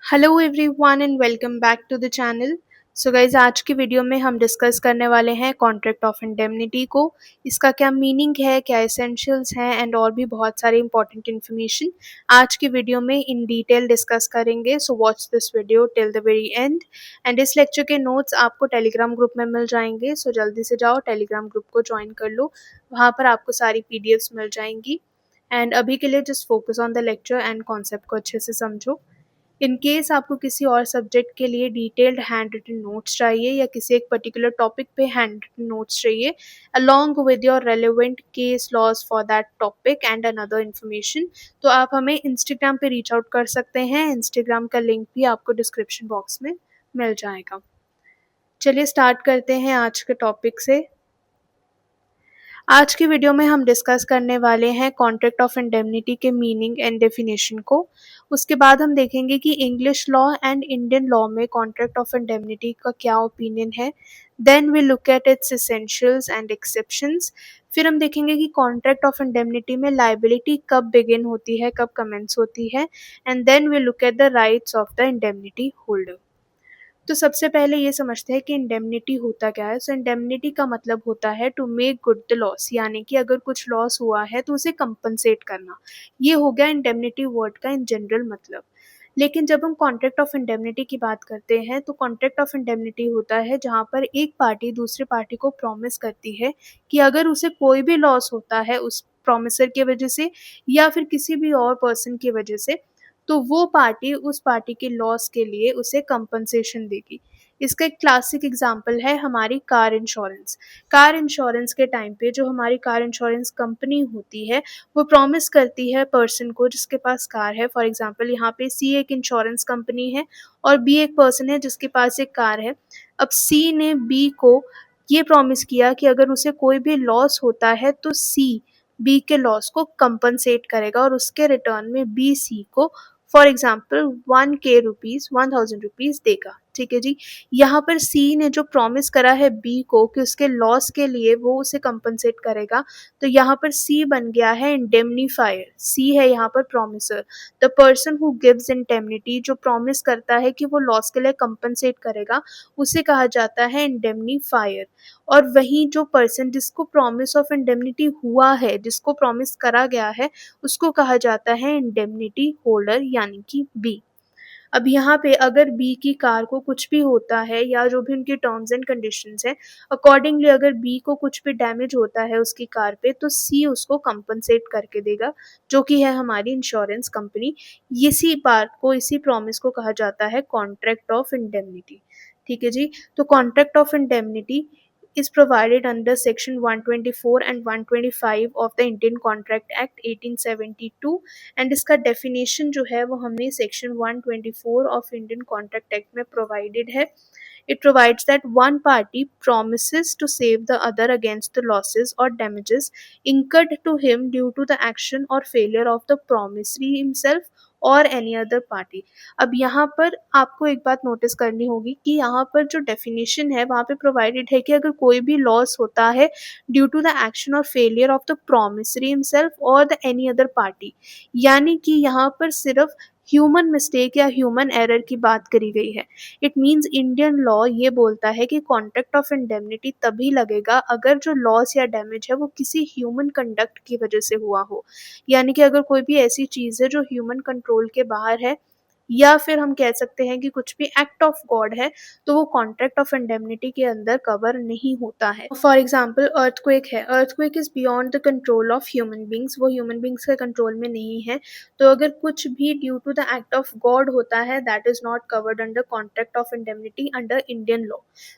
Hello everyone and welcome back to the channel. So guys, आज की video में हम डिस्कस करने वाले हैं कॉन्ट्रैक्ट ऑफ इंडेमनिटी को। इसका क्या मीनिंग है, क्या एसेंशियल्स हैं एंड और भी बहुत सारी इंपॉर्टेंट इन्फॉर्मेशन आज की वीडियो में इन डिटेल डिस्कस करेंगे। So watch this video till the very and इस लेक्चर के नोट्स आपको टेलीग्राम ग्रुप में मिल जाएंगे। सो जल्दी से जाओ टेलीग्राम ग्रुप को ज्वाइन कर लो, वहाँ पर आपको सारी पीडीएफ्स मिल जाएंगी। एंड अभी के लिए just focus on the lecture and concept को अच्छे से समझो। इन केस आपको किसी और सब्जेक्ट के लिए डिटेल्ड हैंड रिटन नोट्स चाहिए या किसी एक पर्टिकुलर टॉपिक पे हैंड रिटन नोट्स चाहिए along with your relevant case laws for that topic and another information, तो आप हमें इंस्टाग्राम पे रीच आउट कर सकते हैं। इंस्टाग्राम का लिंक भी आपको डिस्क्रिप्शन बॉक्स में मिल जाएगा। चलिए स्टार्ट करते हैं आज के टॉपिक से। आज की वीडियो में हम डिस्कस करने वाले हैं कॉन्ट्रैक्ट ऑफ इंडेमनिटी के मीनिंग एंड डेफिनेशन को। उसके बाद हम देखेंगे कि English law and Indian law में कॉन्ट्रैक्ट ऑफ इंडेमनिटी का क्या ओपिनियन है। Then we look at its essentials and exceptions. फिर हम देखेंगे कि कॉन्ट्रैक्ट ऑफ इंडेमनिटी में लायबिलिटी कब बिगिन होती है, कब कमेंस होती है। And then we look at the rights of the indemnity holder. तो सबसे पहले ये समझते हैं कि इंडेमनिटी होता क्या है। सो इंडेमनिटी का मतलब होता है to make good the loss, यानी कि अगर कुछ लॉस हुआ है तो उसे कंपनसेट करना। ये हो गया इंडेमनिटी वर्ड का इन जनरल मतलब। लेकिन जब हम कॉन्ट्रैक्ट ऑफ इंडेमनिटी की बात करते हैं तो कॉन्ट्रैक्ट ऑफ इंडेमनिटी होता है जहाँ पर एक पार्टी दूसरी पार्टी को प्रॉमिस करती है कि अगर उसे कोई भी लॉस होता है उस प्रॉमिसर की वजह से या फिर किसी भी और पर्सन की वजह से, तो वो पार्टी उस पार्टी के लॉस के लिए उसे कंपनसेशन देगी। इसका एक क्लासिक एग्जांपल है हमारी कार इंश्योरेंस। कार इंश्योरेंस के टाइम पे जो हमारी कार इंश्योरेंस कंपनी होती है वो प्रॉमिस करती है पर्सन को जिसके पास कार है। फॉर एग्जांपल यहाँ पे सी एक इंश्योरेंस कंपनी है और बी एक पर्सन है जिसके पास एक कार है। अब सी ने बी को ये प्रॉमिस किया कि अगर उसे कोई भी लॉस होता है तो सी बी के लॉस को कंपनसेट करेगा और उसके रिटर्न में बी सी को फॉर एग्जाम्पल 1,000 रुपीज देगा। ठीक है जी। यहाँ पर सी ने जो प्रॉमिस करा है बी को कि उसके लॉस के लिए वो उसे कंपनसेट करेगा, तो यहाँ पर सी बन गया है इंडेमनीफायर। सी है यहाँ पर promiser. The person who gives indemnity, जो प्रॉमिस करता है कि वो लॉस के लिए कंपनसेट करेगा, उसे कहा जाता है इंडेमनीफायर। और वहीं जो पर्सन जिसको प्रॉमिस ऑफ इंडेमनिटी हुआ है, जिसको प्रॉमिस करा गया है, उसको कहा जाता है इंडेमनिटी होल्डर यानी कि बी। अब यहाँ पे अगर बी की कार को कुछ भी होता है या जो भी उनकी टर्म्स एंड कंडीशंस है अकॉर्डिंगली अगर बी को कुछ भी डैमेज होता है उसकी कार पे तो सी उसको कंपनसेट करके देगा, जो कि है हमारी इंश्योरेंस कंपनी। इसी पार्ट को, इसी प्रॉमिस को कहा जाता है कॉन्ट्रैक्ट ऑफ इंडेमनिटी। ठीक है जी। तो contract of indemnity is provided under section 124 and 125 of the Indian Contract Act 1872। And इसका डेफिनेशन जो है वो हमने section 124 of Indian contract act में प्रोवाइडेड है। It provides that one party promises to save the other against the losses or damages incurred to him due to the action or failure of the promissory himself और any other party. अब यहाँ पर आपको एक बात notice करनी होगी कि यहाँ पर जो डेफिनेशन है वहाँ पे प्रोवाइडेड है कि अगर कोई भी लॉस होता है ड्यू टू द एक्शन और failure of the promissory himself और द एनी अदर पार्टी, यानी कि यहाँ पर सिर्फ ह्यूमन मिस्टेक या ह्यूमन एरर की बात करी गई है। इट मीन्स इंडियन लॉ ये बोलता है कि कॉन्ट्रैक्ट ऑफ इंडेमनिटी तभी लगेगा अगर जो लॉस या डैमेज है वो किसी ह्यूमन कंडक्ट की वजह से हुआ हो, यानी कि अगर कोई भी ऐसी चीज़ है जो ह्यूमन कंट्रोल के बाहर है या फिर हम कह सकते हैं कि कुछ भी एक्ट ऑफ गॉड है, तो वो कॉन्ट्रैक्ट ऑफ इंडेमनिटी के अंदर कवर नहीं होता है। फॉर एग्जाम्पल अर्थक्वेक है, earthquake is beyond the control of human beings, वो ह्यूमन बींग्स के कंट्रोल में नहीं है। तो अगर कुछ भी due to the act of God होता है that is not covered under contract of indemnity under Indian law.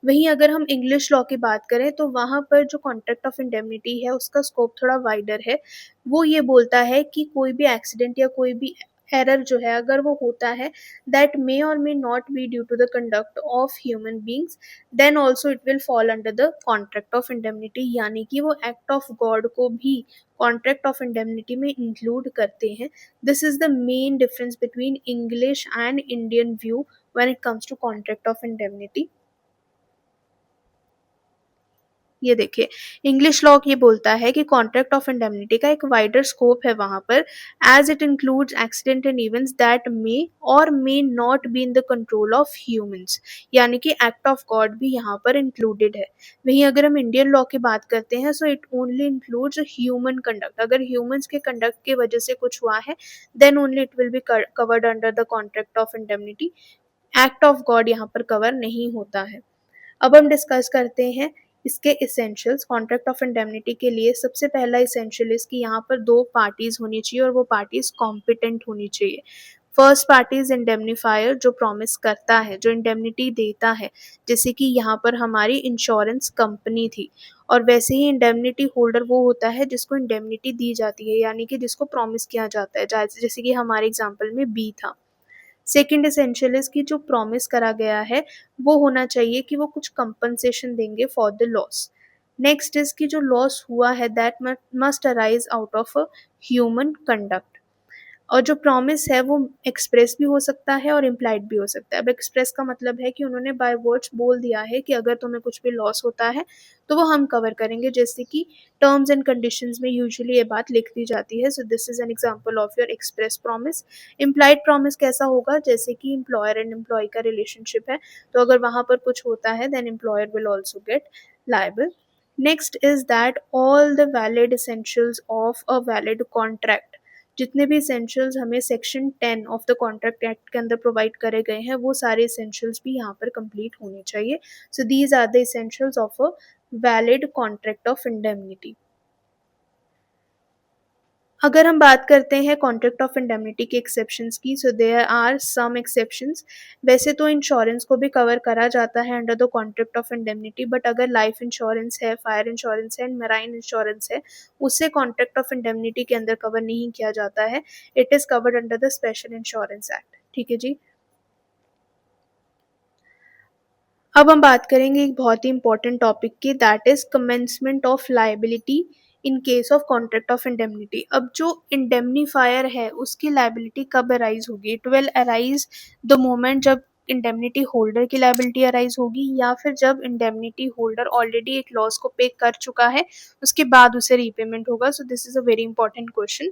वहीं अगर हम इंग्लिश लॉ की बात करें तो वहाँ पर जो कॉन्ट्रैक्ट ऑफ इंडेमनिटी है उसका स्कोप थोड़ा वाइडर है। वो ये बोलता है कि कोई भी एक्सीडेंट या कोई भी एरर जो है अगर वो होता है दैट मे और may not be due to the conduct of human beings, then also it will fall under the contract of indemnity, यानी कि वो एक्ट ऑफ गॉड को भी कॉन्ट्रैक्ट ऑफ इंडेमनिटी में इंक्लूड करते हैं। This is the main difference between English and Indian view when it comes to contract of indemnity. ये देखिए, इंग्लिश लॉ ये बोलता है कि कॉन्ट्रैक्ट ऑफ इंडेमनिटी का एक वाइडर स्कोप है वहाँ पर, as it includes accident and events that may और may not be in the control of humans, यानी कि एक्ट ऑफ गॉड भी यहाँ पर इंक्लूडेड है। वहीं अगर हम इंडियन लॉ की बात करते हैं, so it only includes human conduct. अगर ह्यूमन्स के कंडक्ट की वजह से कुछ हुआ है, then only it will be covered under the contract of indemnity. Act of God यहाँ पर कवर नहीं होता है। अब हम डिस्कस करते हैं इसके इसेंशियल्स। कॉन्ट्रैक्ट ऑफ इंडेमनिटी के लिए सबसे पहला इसेंशियल इज कि यहाँ पर दो पार्टीज होनी चाहिए और वो पार्टीज कॉम्पिटेंट होनी चाहिए। फर्स्ट पार्टी इज इंडेमनीफायर, जो प्रॉमिस करता है, जो इंडेमनिटी देता है, जैसे कि यहाँ पर हमारी इंश्योरेंस कंपनी थी। और वैसे ही इंडेमनिटी होल्डर वो होता है जिसको इंडेमनिटी दी जाती है, यानी कि जिसको प्रॉमिस किया जाता है, जैसे कि हमारे एग्जाम्पल में बी था। सेकंड एसेंशियल इज कि जो प्रॉमिस करा गया है वो होना चाहिए कि वो कुछ कंपनसेशन देंगे for the loss. Next is कि जो लॉस हुआ है that must arise out of a human conduct. और जो प्रॉमिस है वो एक्सप्रेस भी हो सकता है और इम्प्लाइड भी हो सकता है। अब एक्सप्रेस का मतलब है कि उन्होंने बाय वर्ड्स बोल दिया है कि अगर तुम्हें कुछ भी लॉस होता है तो वो हम कवर करेंगे, जैसे कि टर्म्स एंड कंडीशंस में यूजुअली ये बात लिख दी जाती है। So this is an example of your express promise. Implied promise कैसा होगा, जैसे कि एम्प्लॉयर एंड एम्प्लॉय का रिलेशनशिप है, तो अगर वहां पर कुछ होता है then employer will also get liable. Next is that all the valid essentials of a valid contract, जितने भी एसेंशियल्स हमें section 10 of the contract act के अंदर प्रोवाइड करे गए हैं वो सारे एसेंशियल्स भी यहाँ पर कंप्लीट होने चाहिए। So these are the essentials of a valid contract of indemnity. अगर हम बात करते हैं कॉन्ट्रैक्ट ऑफ इंडेमनिटी के एक्सेप्शंस की, so there are some exceptions. वैसे तो इंश्योरेंस को भी कवर करा जाता है under the contract of indemnity, but अगर लाइफ इंश्योरेंस है, फायर इंश्योरेंस है एंड मेराइन इंश्योरेंस है, उसे कॉन्ट्रैक्ट ऑफ इंडेमनिटी के अंदर कवर नहीं किया जाता है। It is covered under the special insurance act. ठीक है जी। अब हम बात करेंगे एक बहुत ही इंपॉर्टेंट टॉपिक की, that is commencement of liability in case of contract of indemnity. अब जो इंडेमनीफायर है उसकी लाइबिलिटी कब अराइज होगी? It will arise the moment जब इंडेमनिटी होल्डर की लाइबिलिटी अराइज होगी, या फिर जब इंडेमनिटी होल्डर ऑलरेडी एक लॉस को पे कर चुका है उसके बाद उसे रीपेमेंट होगा। सो this is a very important question.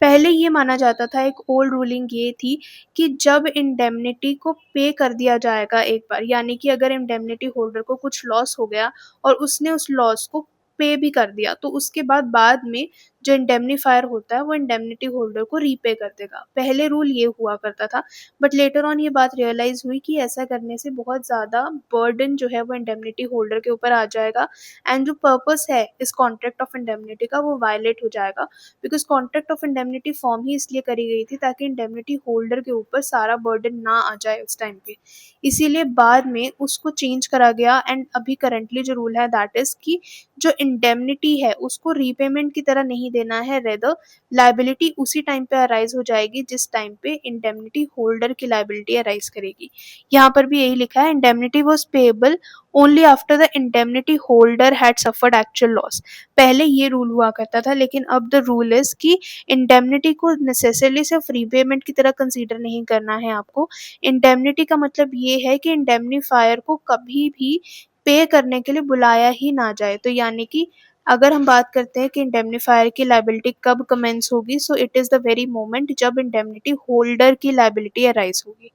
पहले ये माना जाता था, एक ओल्ड रूलिंग ये थी कि जब इंडेमनिटी को पे कर दिया जाएगा एक बार, यानी कि अगर इंडेमनिटी होल्डर को कुछ लॉस हो गया और उसने उस लॉस को पे भी कर दिया, तो उसके बाद में जो इंडेमनीफायर होता है वो इंडेमनिटी होल्डर को रीपे कर देगा। पहले रूल ये हुआ करता था, बट लेटर ऑन ये बात रियलाइज हुई कि ऐसा करने से बहुत ज़्यादा बर्डन जो है वो इंडेमनिटी होल्डर के ऊपर आ जाएगा, एंड जो पर्पस है इस कॉन्ट्रैक्ट ऑफ इंडेमनिटी का वो वायलेट हो जाएगा। Because contract of indemnity form ही इसलिए करी गई थी ताकि इंडेमनिटी होल्डर के ऊपर सारा बर्डन ना आ जाए उस टाइम पे, इसीलिए बाद में उसको चेंज करा गया। एंड अभी करंटली जो रूल है दैट इज कि जो इंडेमनिटी है उसको रीपेमेंट की तरह नहीं देना है, रेदर लाइबिलिटी उसी टाइम पे अराइज हो जाएगी जिस टाइम पे इंडेमनिटी होल्डर की लाइबिलिटी अराइज करेगी। यहाँ पर भी यही लिखा है, indemnity was payable only after the indemnity holder had suffered actual loss. पहले ये रूल हुआ करता था, लेकिन अब द रूल इज कि इंडेमनिटी को नेसेसरली सिर्फ रीपेमेंट की तरह कंसीडर नहीं करना है आपको। इंडेमनिटी का मतलब ये है कि इंडेमनीफायर को कभी भी पे करने के लिए बुलाया ही ना जाए। तो यानी कि अगर हम बात करते हैं कि इंडेमनीफायर की लायबिलिटी कब कमेंस होगी, so it is the very moment जब इंडेमनिटी होल्डर की लायबिलिटी अराइज होगी।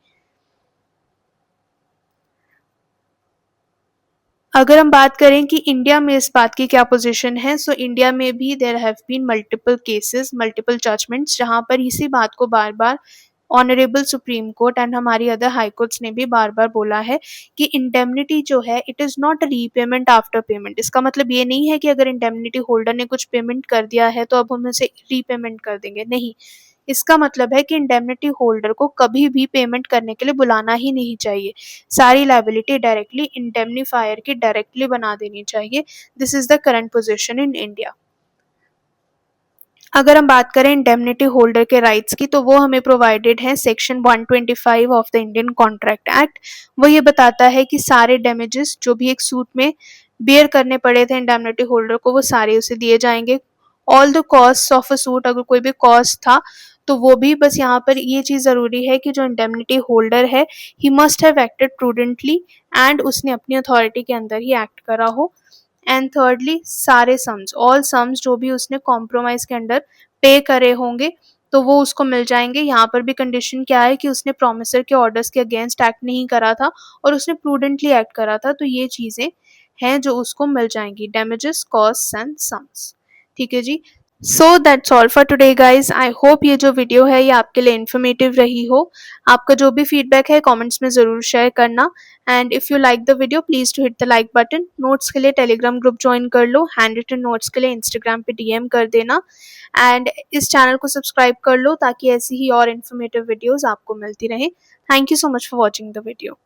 अगर हम बात करें कि इंडिया में इस बात की क्या पोजीशन है, सो इंडिया में भी there have been multiple cases, multiple judgments, जहां पर इसी बात को बार बार ऑनरेबल सुप्रीम कोर्ट एंड हमारी अदर हाई कोर्ट्स ने भी बार बार बोला है कि इंडेमनिटी जो है it is not repayment after payment. इसका मतलब ये नहीं है कि अगर इंडेमनिटी होल्डर ने कुछ पेमेंट कर दिया है तो अब हम उसे रीपेमेंट कर देंगे, नहीं। इसका मतलब है कि इंडेमनिटी होल्डर को कभी भी पेमेंट करने के लिए बुलाना ही नहीं चाहिए। सारी लायबिलिटी डायरेक्टली इंडेमनीफायर की डायरेक्टली बना देनी चाहिए। This is the current position in India. अगर हम बात करें इंडेमनिटी होल्डर के राइट्स की, तो वो हमें प्रोवाइडेड है section 125 of the Indian contract act. वो ये बताता है कि सारे डैमेजेस जो भी एक सूट में बेयर करने पड़े थे इंडेमनिटी होल्डर को, वो सारे उसे दिए जाएंगे। All the cost of a suit, अगर कोई भी कॉस्ट था तो वो भी, बस यहाँ पर ये चीज़ ज़रूरी है कि जो इंडेमनिटी होल्डर है he must have acted prudently, and उसने अपनी अथॉरिटी के अंदर ही एक्ट करा हो। एंड थर्डली सारे सम्स, ऑल सम्स जो भी उसने कॉम्प्रोमाइज के अंडर पे करे होंगे तो वो उसको मिल जाएंगे। यहाँ पर भी कंडीशन क्या है कि उसने प्रोमिसर के ऑर्डर्स के अगेंस्ट एक्ट नहीं करा था और उसने प्रूडेंटली एक्ट करा था, तो ये चीजें हैं जो उसको मिल जाएंगी, डैमेजेस, कॉस्ट एंड सम्स। ठीक है जी। So that's all for today guys. I hope ये जो वीडियो है ये आपके लिए इन्फॉर्मेटिव रही हो। आपका जो भी फीडबैक है कमेंट्स में ज़रूर शेयर करना। And if you like the video please to hit the like button. Notes के लिए टेलीग्राम ग्रुप ज्वाइन कर लो, हैंड रिटन नोट्स के लिए इंस्टाग्राम पे डीएम कर देना। एंड इस चैनल को सब्सक्राइब कर लो ताकि ऐसी ही और इन्फॉर्मेटिव वीडियोज़ आपको मिलती रहें। Thank you so much for watching the video.